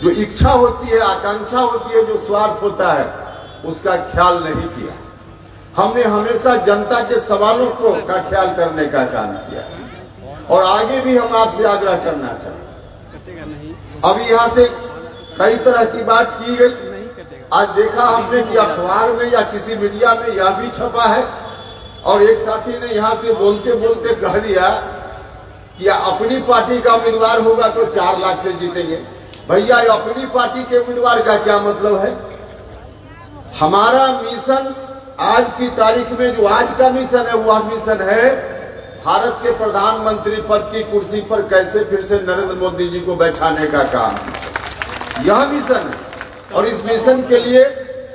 जो इच्छा होती है, आकांक्षा होती है, जो स्वार्थ होता है, उसका ख्याल नहीं किया। हमने हमेशा जनता के सवालों को का ख्याल करने का काम किया और आगे भी हम आपसे आग्रह करना चाहते हैं। अभी यहाँ से कई तरह की बात की गई। आज देखा हमने कि अखबार में या किसी मीडिया में यह भी छपा है और एक साथी ने यहाँ से बोलते बोलते कह दिया कि अपनी पार्टी का उम्मीदवार होगा तो 4 लाख से जीतेंगे। भैया, अपनी पार्टी के उम्मीदवार का क्या मतलब है? हमारा मिशन आज की तारीख में जो आज का मिशन है, वह मिशन है भारत के प्रधानमंत्री पद की कुर्सी पर कैसे फिर से नरेंद्र मोदी जी को बैठाने का काम। यह मिशन है और इस मिशन के लिए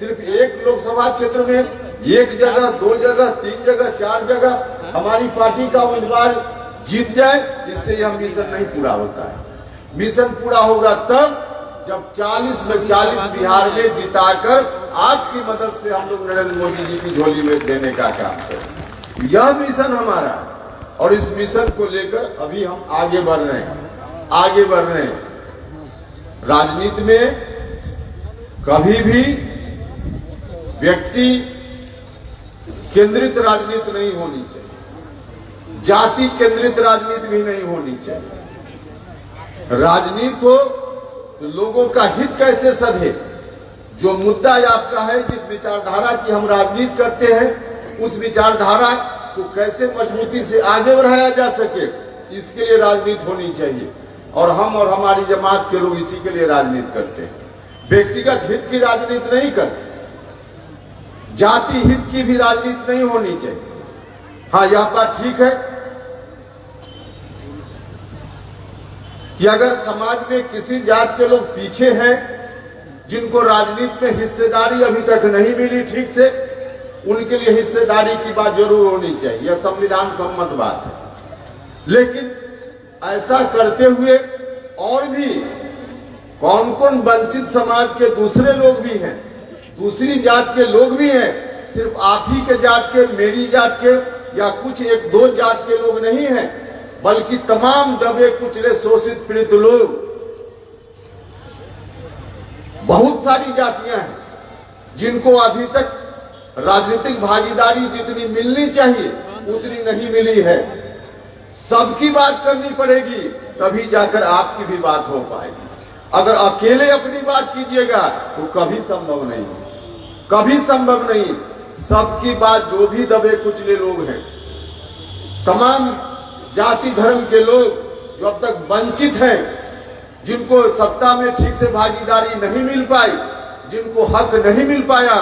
सिर्फ एक लोकसभा क्षेत्र में 1 जगह, 2 जगह, 3 जगह, 4 जगह हमारी पार्टी का उम्मीदवार जीत जाए, इससे यह मिशन नहीं पूरा होता है। मिशन पूरा होगा तब जब 40 में 40 बिहार में जिताकर आपकी मदद से हम लोग नरेंद्र मोदी जी की झोली में देने का काम करें। यह मिशन हमारा है और इस मिशन को लेकर अभी हम आगे बढ़ रहे हैं। राजनीति में कभी भी व्यक्ति केंद्रित राजनीति नहीं होनी चाहिए, जाति केंद्रित राजनीति भी नहीं होनी चाहिए। राजनीति हो तो लोगों का हित कैसे सधे, जो मुद्दा आपका है, जिस विचारधारा की हम राजनीति करते हैं, उस विचारधारा को कैसे मजबूती से आगे बढ़ाया जा सके, इसके लिए राजनीति होनी चाहिए। और हम और हमारी जमात के लोग इसी के लिए राजनीति करते हैं। व्यक्तिगत हित की राजनीति नहीं करते, जाति हित की भी राजनीति नहीं होनी चाहिए। हाँ, यह बात ठीक है कि अगर समाज में किसी जात के लोग पीछे हैं, जिनको राजनीति में हिस्सेदारी अभी तक नहीं मिली ठीक से, उनके लिए हिस्सेदारी की बात जरूर होनी चाहिए, यह संविधान सम्मत बात है। लेकिन ऐसा करते हुए और भी कौन कौन वंचित समाज के दूसरे लोग भी हैं, दूसरी जात के लोग भी हैं, सिर्फ आप ही के जात के, मेरी जात के या कुछ 1-2 जात के लोग नहीं हैं, बल्कि तमाम दबे कुचले शोषित पीड़ित लोग, बहुत सारी जातियां हैं जिनको अभी तक राजनीतिक भागीदारी जितनी मिलनी चाहिए उतनी नहीं मिली है। सबकी बात करनी पड़ेगी, तभी जाकर आपकी भी बात हो पाएगी। अगर अकेले अपनी बात कीजिएगा तो कभी संभव नहीं, कभी संभव नहीं। सबकी बात, जो भी दबे कुचले लोग हैं, तमाम जाति धर्म के लोग जो अब तक वंचित हैं, जिनको सत्ता में ठीक से भागीदारी नहीं मिल पाई, जिनको हक नहीं मिल पाया,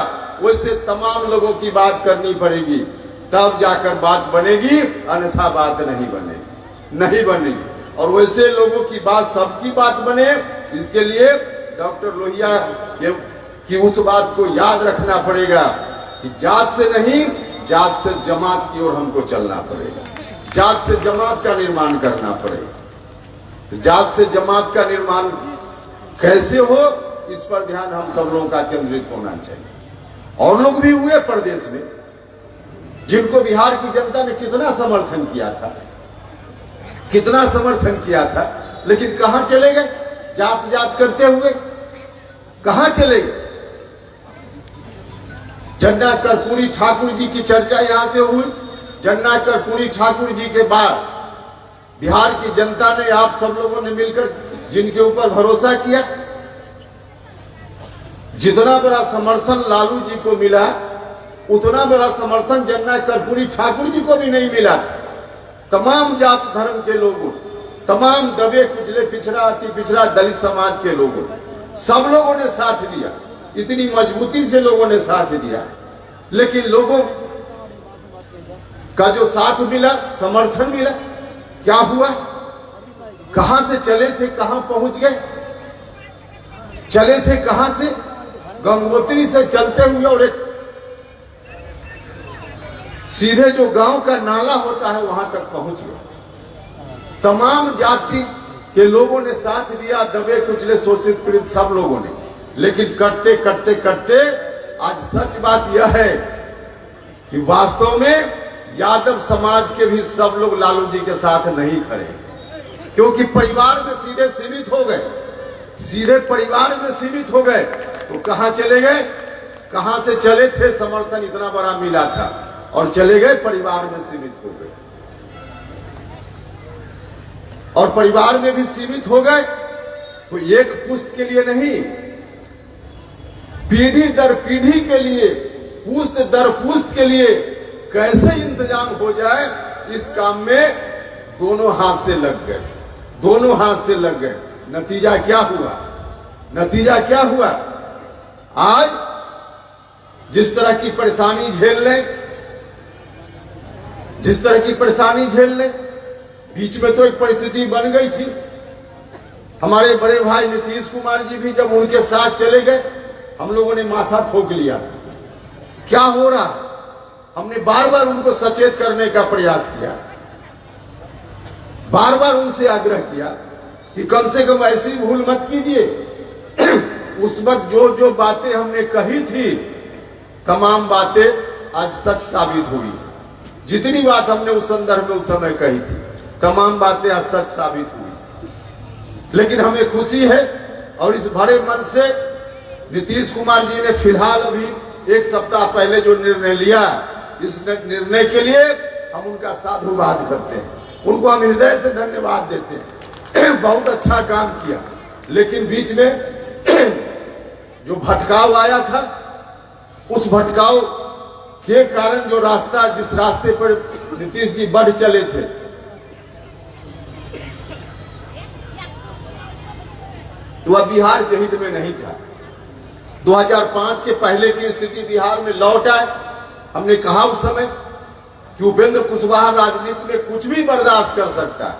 वैसे तमाम लोगों की बात करनी पड़ेगी, तब जाकर बात बनेगी, अन्यथा बात नहीं बनेगी। और वैसे लोगों की बात, सबकी बात बने, इसके लिए डॉक्टर लोहिया की उस बात को याद रखना पड़ेगा कि जात से नहीं, जात से जमात की ओर हमको चलना पड़ेगा, जात से जमात का निर्माण करना पड़ेगा। तो जात से जमात का निर्माण कैसे हो, इस पर ध्यान हम सब लोगों का केंद्रित होना चाहिए। और लोग भी हुए प्रदेश में, जिनको बिहार की जनता ने कितना समर्थन किया था, लेकिन कहां चले गए? जात करते हुए कहां चले गए? जन्ना कर्पूरी ठाकुर जी की चर्चा यहां से हुई। जन्ना कर्पूरी ठाकुर जी के बाद बिहार की जनता ने, आप सब लोगों ने मिलकर जिनके ऊपर भरोसा किया, जितना बड़ा समर्थन लालू जी को मिला, उतना बड़ा समर्थन जन्ना कर्पूरी ठाकुर जी को भी नहीं मिला था। तमाम जात धर्म के लोगों, तमाम दबे कुचले, पिछड़ा, अति पिछड़ा, दलित समाज के लोगों, सब लोगों ने साथ दिया, इतनी मजबूती से लोगों ने साथ दिया। लेकिन लोगों का जो साथ मिला, समर्थन मिला, क्या हुआ? कहां से चले थे, कहां पहुंच गए? चले थे कहां से? गंगोत्री से चलते हुए और एक सीधे जो गांव का नाला होता है वहां तक पहुंच गए। तमाम जाति के लोगों ने साथ दिया, दबे कुचले शोषित पीड़ित सब लोगों ने। लेकिन करते करते करते आज सच बात यह है कि वास्तव में यादव समाज के भी सब लोग लालू जी के साथ नहीं खड़े, क्योंकि परिवार में सीधे सीमित हो गए। सीधे परिवार में सीमित हो गए। तो कहां चले गए? कहां से चले थे? समर्थन इतना बड़ा मिला था और चले गए परिवार में सीमित हो गए। और परिवार में भी सीमित हो गए तो एक पुश्त के लिए नहीं, पीढ़ी दर पीढ़ी के लिए, पुश्त दर पुश्त के लिए कैसे इंतजाम हो जाए, इस काम में दोनों हाथ से लग गए, दोनों हाथ से लग गए। नतीजा क्या हुआ? नतीजा क्या हुआ? आज जिस तरह की परेशानी झेल लें, जिस तरह की परेशानी झेल लें, बीच में तो एक परिस्थिति बन गई थी। हमारे बड़े भाई नीतीश कुमार जी भी जब उनके साथ चले गए, हम लोगों ने माथा ठोक लिया था, क्या हो रहा। हमने बार बार उनको सचेत करने का प्रयास किया, बार बार उनसे आग्रह किया कि कम से कम ऐसी भूल मत कीजिए। उस वक्त जो जो बातें हमने कही थी, तमाम बातें आज सच साबित हुई। जितनी बात हमने उस संदर्भ में उस समय कही थी, तमाम बातें आज सच साबित हुई। लेकिन हमें खुशी है और इस भरे मन से नीतीश कुमार जी ने फिलहाल अभी एक सप्ताह पहले जो निर्णय लिया, इस निर्णय के लिए हम उनका साधुवाद करते हैं, उनको हम हृदय से धन्यवाद देते हैं। बहुत अच्छा काम किया। लेकिन बीच में जो भटकाव आया था, उस भटकाव के कारण जो रास्ता, जिस रास्ते पर नीतीश जी बढ़ चले थे, वह बिहार के हित में नहीं था। 2005 के पहले की स्थिति बिहार में लौट आए। हमने कहा उस समय कि उपेंद्र कुशवाहा राजनीति में कुछ भी बर्दाश्त कर सकता है,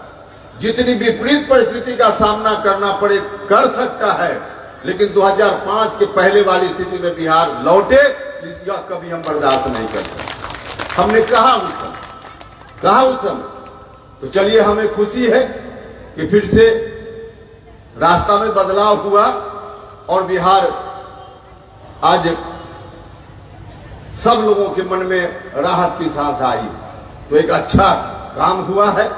जितनी विपरीत परिस्थिति का सामना करना पड़े कर सकता है, लेकिन 2005 के पहले वाली स्थिति में बिहार लौटे, इसका कभी हम बर्दाश्त नहीं कर सकते। हमने कहा उस समय। तो चलिए, हमें खुशी है कि फिर से रास्ता में बदलाव हुआ और बिहार आज सब लोगों के मन में राहत की सांस आई। तो एक अच्छा काम हुआ है।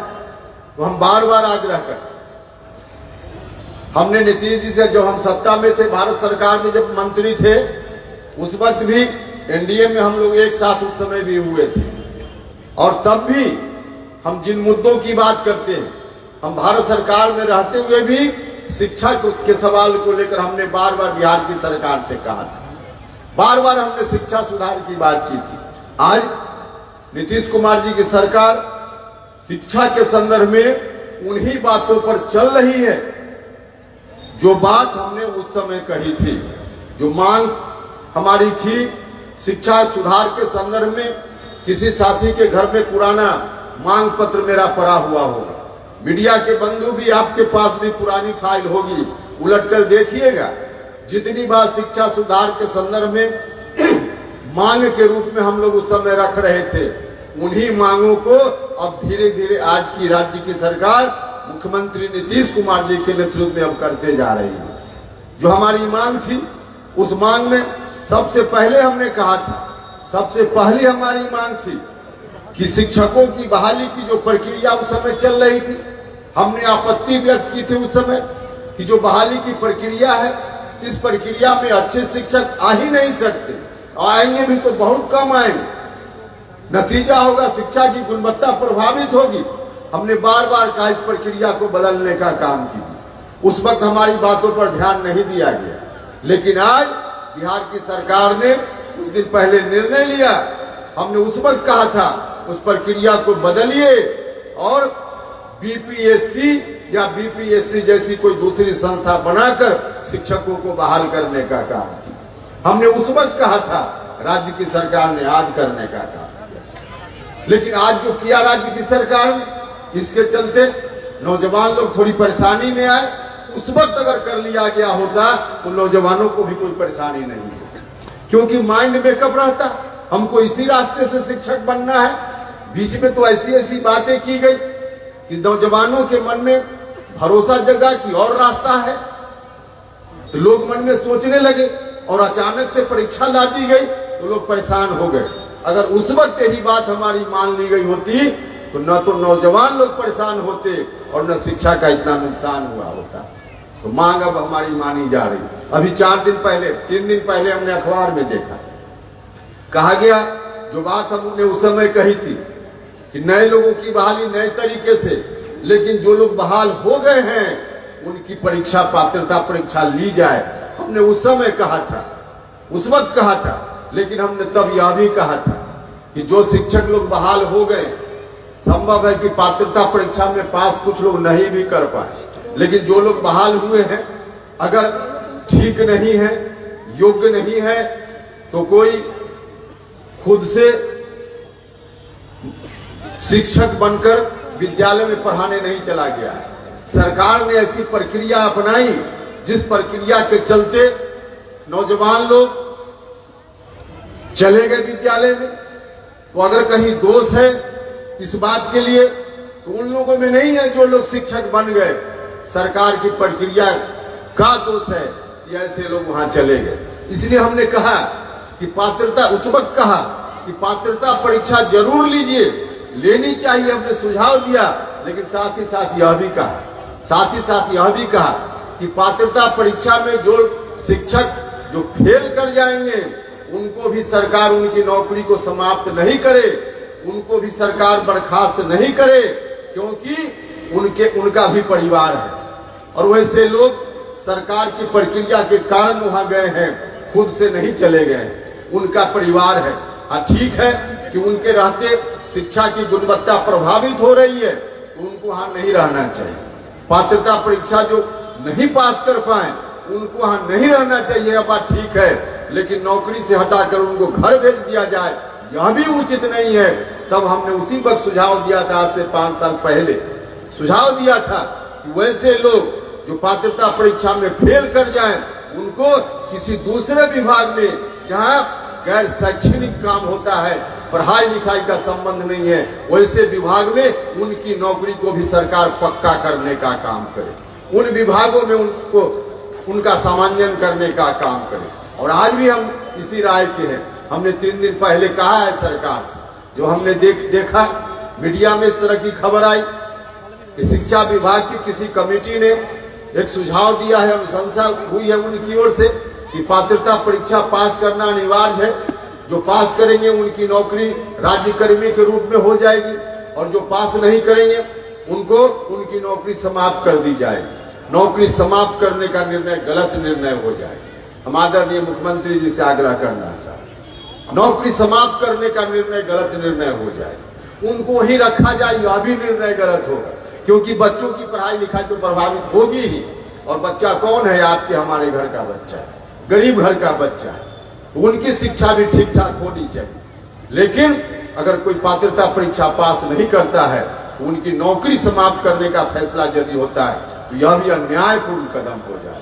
तो हम बार बार आग्रह करते, हमने नीतीश जी से, जब हम सत्ता में थे, भारत सरकार में जब मंत्री थे, उस वक्त भी एनडीए में हम लोग एक साथ उस समय भी हुए थे, और तब भी हम जिन मुद्दों की बात करते हैं, हम भारत सरकार में रहते हुए भी शिक्षा के सवाल को लेकर हमने बार बार बिहार की सरकार से कहा था, बार बार हमने शिक्षा सुधार की बात की थी। आज नीतीश कुमार जी की सरकार शिक्षा के संदर्भ में उन्हीं बातों पर चल रही है जो बात हमने उस समय कही थी। जो मांग हमारी थी शिक्षा सुधार के संदर्भ में, किसी साथी के घर में पुराना मांग पत्र मेरा पड़ा हुआ होगा, मीडिया के बंधु भी, आपके पास भी पुरानी फाइल होगी, उलट कर देखिएगा। जितनी बार शिक्षा सुधार के संदर्भ में मांग के रूप में हम लोग उस समय रख रहे थे, उन्हीं मांगों को अब धीरे धीरे आज की राज्य की सरकार मुख्यमंत्री नीतीश कुमार जी के नेतृत्व में अब करते जा रही है। जो हमारी मांग थी, उस मांग में सबसे पहले हमने कहा था, सबसे पहली हमारी मांग थी कि शिक्षकों की बहाली की जो प्रक्रिया उस समय चल रही थी, हमने आपत्ति व्यक्त की थी उस समय कि जो बहाली की प्रक्रिया है, इस प्रक्रिया में अच्छे शिक्षक आ ही नहीं सकते, आएंगे भी तो बहुत कम आएंगे, नतीजा होगा शिक्षा की गुणवत्ता प्रभावित होगी। हमने बार बार कहा इस प्रक्रिया को बदलने का काम कीजिए। उस वक्त हमारी बातों पर ध्यान नहीं दिया गया, लेकिन आज बिहार की सरकार ने कुछ दिन पहले निर्णय लिया। हमने उस वक्त कहा था उस प्रक्रिया को बदलिए और बीपीएससी या बीपीएससी जैसी कोई दूसरी संस्था बनाकर शिक्षकों को बहाल करने का काम किया। हमने उस वक्त कहा था, राज्य की सरकार ने आज करने का काम किया। लेकिन आज जो किया राज्य की सरकार ने, इसके चलते नौजवान लोग थोड़ी परेशानी में आए। उस वक्त अगर कर लिया गया होता तो नौजवानों को भी कोई परेशानी नहीं होती, क्योंकि माइंड मेकअप रहता, हमको इसी रास्ते से शिक्षक बनना है। बीच में तो ऐसी ऐसी बातें की गई कि नौजवानों के मन में भरोसा जगा कि और रास्ता है, तो लोग मन में सोचने लगे और अचानक से परीक्षा ला दी गई तो लोग परेशान हो गए। अगर उस वक्त यही बात हमारी मान ली गई होती तो न तो नौजवान लोग परेशान होते और न शिक्षा का इतना नुकसान हुआ होता। तो मांग अब हमारी मानी जा रही। अभी 3 दिन पहले हमने अखबार में देखा, कहा गया जो बात हमने उस समय कही थी कि नए लोगों की बहाली नए तरीके से, लेकिन जो लोग बहाल हो गए हैं उनकी परीक्षा, पात्रता परीक्षा ली जाए। हमने उस समय कहा था, उस वक्त कहा था, लेकिन हमने तब यह भी कहा था कि जो शिक्षक लोग बहाल हो गए, संभव है कि पात्रता परीक्षा में पास कुछ लोग नहीं भी कर पाए, लेकिन जो लोग बहाल हुए हैं अगर ठीक नहीं है, योग्य नहीं है, तो कोई खुद से शिक्षक बनकर विद्यालय में पढ़ाने नहीं चला गया है। सरकार ने ऐसी प्रक्रिया अपनाई जिस प्रक्रिया के चलते नौजवान लोग चले गए विद्यालय में। तो अगर कहीं दोष है इस बात के लिए तो उन लोगों में नहीं है जो लोग शिक्षक बन गए, सरकार की प्रक्रिया का दोष है कि ऐसे लोग वहां चले गए। इसलिए हमने कहा कि पात्रता, उस वक्त कहा कि पात्रता परीक्षा जरूर लीजिए, लेनी चाहिए, हमने सुझाव दिया, लेकिन साथ ही साथ यह भी कहा कि पात्रता परीक्षा में जो शिक्षक जो फेल कर जाएंगे उनको भी सरकार उनकी नौकरी को समाप्त नहीं करे, उनको भी सरकार बर्खास्त नहीं करे, क्योंकि उनका भी परिवार है और वैसे लोग सरकार की प्रक्रिया के कारण वहां गए हैं, खुद से नहीं चले गए, उनका परिवार है। ठीक है कि उनके रहते शिक्षा की गुणवत्ता प्रभावित हो रही है, तो उनको वहां नहीं रहना चाहिए। पात्रता परीक्षा जो नहीं पास कर पाए उनको वहां नहीं रहना चाहिए, यह बात ठीक है, लेकिन नौकरी से हटाकर उनको घर भेज दिया जाए यह भी उचित नहीं है। तब हमने उसी वक्त सुझाव दिया था, आज से 5 साल पहले सुझाव दिया था कि वैसे लोग जो पात्रता परीक्षा में फेल कर जाएं उनको किसी दूसरे विभाग में, जहां गैर शैक्षणिक काम होता है, पढ़ाई लिखाई का संबंध नहीं है, वैसे विभाग में उनकी नौकरी को भी सरकार पक्का करने का काम करे, उन विभागों में उनका सामान्यन करने का काम करे। और आज भी हम इसी राय के हैं। हमने 3 दिन पहले कहा है सरकार से, जो हमने देखा मीडिया में इस तरह की खबर आई कि शिक्षा विभाग की किसी कमेटी ने एक सुझाव दिया है, अनुशंसा हुई है उनकी ओर से कि पात्रता परीक्षा पास करना अनिवार्य है, जो पास करेंगे उनकी नौकरी राज्य कर्मी के रूप में हो जाएगी और जो पास नहीं करेंगे उनको उनकी नौकरी समाप्त कर दी जाएगी। नौकरी समाप्त करने का निर्णय गलत निर्णय हो जाएगा। हम आदरणीय मुख्यमंत्री जी से आग्रह करना चाहते हैं, नौकरी समाप्त करने का निर्णय गलत निर्णय हो जाए, उनको ही रखा जाए यह भी निर्णय गलत होगा, क्योंकि बच्चों की पढ़ाई लिखाई तो प्रभावित होगी ही। और बच्चा कौन है? आपके हमारे घर का बच्चा है, गरीब घर का बच्चा है, उनकी शिक्षा भी ठीक ठाक होनी चाहिए। लेकिन अगर कोई पात्रता परीक्षा पास नहीं करता है तो उनकी नौकरी समाप्त करने का फैसला यदि होता है तो यह भी अन्यायपूर्ण कदम हो जाएगा।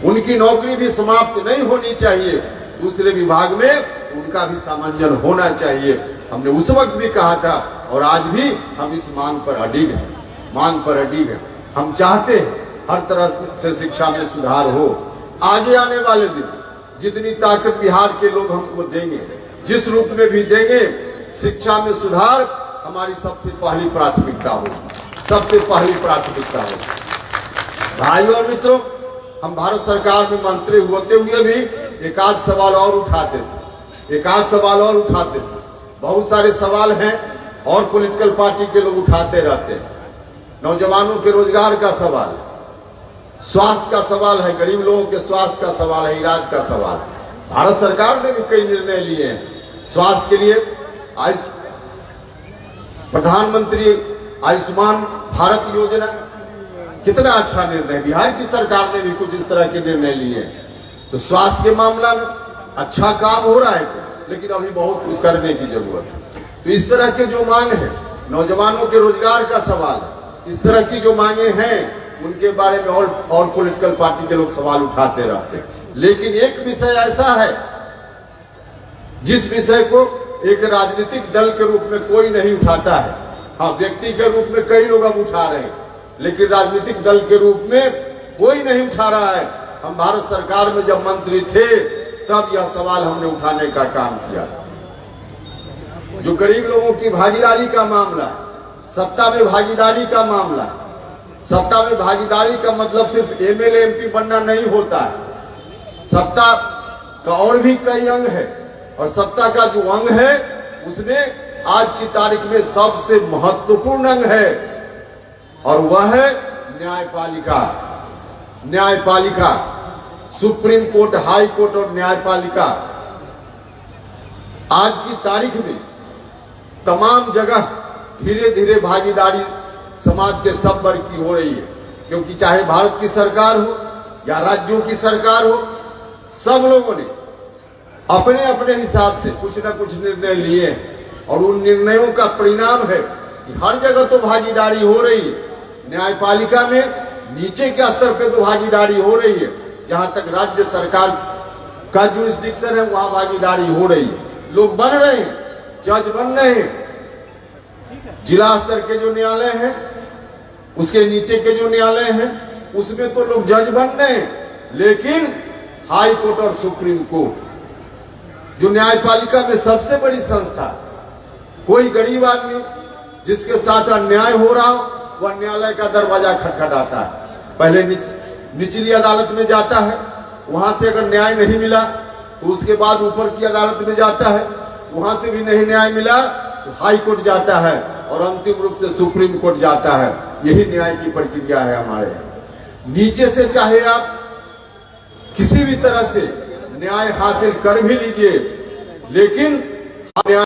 उनकी नौकरी भी समाप्त नहीं होनी चाहिए, दूसरे विभाग में उनका भी सामंजन होना चाहिए। हमने उस वक्त भी कहा था और आज भी हम इस मांग पर अडिग हैं। हम चाहते हैं हर तरह से शिक्षा में सुधार हो। आगे आने वाले दिन जितनी ताकत बिहार के लोग हमको देंगे, जिस रूप में भी देंगे, शिक्षा में सुधार हमारी सबसे पहली प्राथमिकता होगी। भाइयों और मित्रों, हम भारत सरकार में मंत्री होते हुए भी एक आध सवाल और उठाते थे। बहुत सारे सवाल हैं और पॉलिटिकल पार्टी के लोग उठाते रहते हैं। नौजवानों के रोजगार का सवाल, स्वास्थ्य का सवाल है, गरीब लोगों के स्वास्थ्य का सवाल है, इलाज का सवाल है। भारत सरकार ने भी कई निर्णय लिए हैं स्वास्थ्य के लिए। प्रधानमंत्री आयुष्मान भारत योजना कितना अच्छा निर्णय, बिहार की सरकार ने भी कुछ इस तरह के निर्णय लिए। तो स्वास्थ्य के मामला में अच्छा काम हो रहा है, लेकिन अभी बहुत कुछ करने की जरूरत है। तो इस तरह के जो मांग है, नौजवानों के रोजगार का सवाल है, इस तरह की जो मांगे हैं उनके बारे में और पॉलिटिकल पार्टी के लोग सवाल उठाते रहते हैं। लेकिन एक विषय ऐसा है जिस विषय को एक राजनीतिक दल के रूप में कोई नहीं उठाता है। हाँ, व्यक्ति के रूप में कई लोग अब उठा रहे हैं, लेकिन राजनीतिक दल के रूप में कोई नहीं उठा रहा है। हम भारत सरकार में जब मंत्री थे तब यह सवाल हमने उठाने का काम किया था। जो गरीब लोगों की भागीदारी का मामला, सत्ता में भागीदारी का मामला, सत्ता में भागीदारी का मतलब सिर्फ एमएलए एमपी बनना नहीं होता है। सत्ता का और भी कई अंग है, और सत्ता का जो अंग है उसमें आज की तारीख में सबसे महत्वपूर्ण अंग है, और वह है न्यायपालिका। न्यायपालिका, सुप्रीम कोर्ट, हाई कोर्ट और न्यायपालिका आज की तारीख में तमाम जगह धीरे धीरे भागीदारी समाज के सब वर्ग की हो रही है, क्योंकि चाहे भारत की सरकार हो या राज्यों की सरकार हो, सब लोगों ने अपने अपने हिसाब से कुछ ना कुछ निर्णय लिए हैं, और उन निर्णयों का परिणाम है कि हर जगह तो भागीदारी हो रही है। न्यायपालिका में नीचे के स्तर पे तो भागीदारी हो रही है, जहां तक राज्य सरकार का जुरिस्डिक्शन है वहां भागीदारी हो रही है, लोग बन रहे हैं, जज बन रहे हैं। जिला स्तर के जो न्यायालय हैं, उसके नीचे के जो न्यायालय हैं, उसमें तो लोग जज बन रहे हैं, लेकिन हाई कोर्ट और सुप्रीम कोर्ट जो न्यायपालिका में सबसे बड़ी संस्था, कोई गरीब आदमी जिसके साथ अन्याय हो रहा हो वह न्यायालय का दरवाजा खटखटाता है। पहले निचली अदालत में जाता है, वहां से अगर न्याय नहीं मिला तो उसके बाद ऊपर की अदालत में जाता है, वहां से भी नहीं न्याय मिला तो हाई कोर्ट जाता है, और अंतिम रूप से सुप्रीम कोर्ट जाता है। यही न्याय की प्रक्रिया है हमारे यहाँ। नीचे से चाहे आप किसी भी तरह से न्याय हासिल कर भी लीजिए, लेकिन न्याय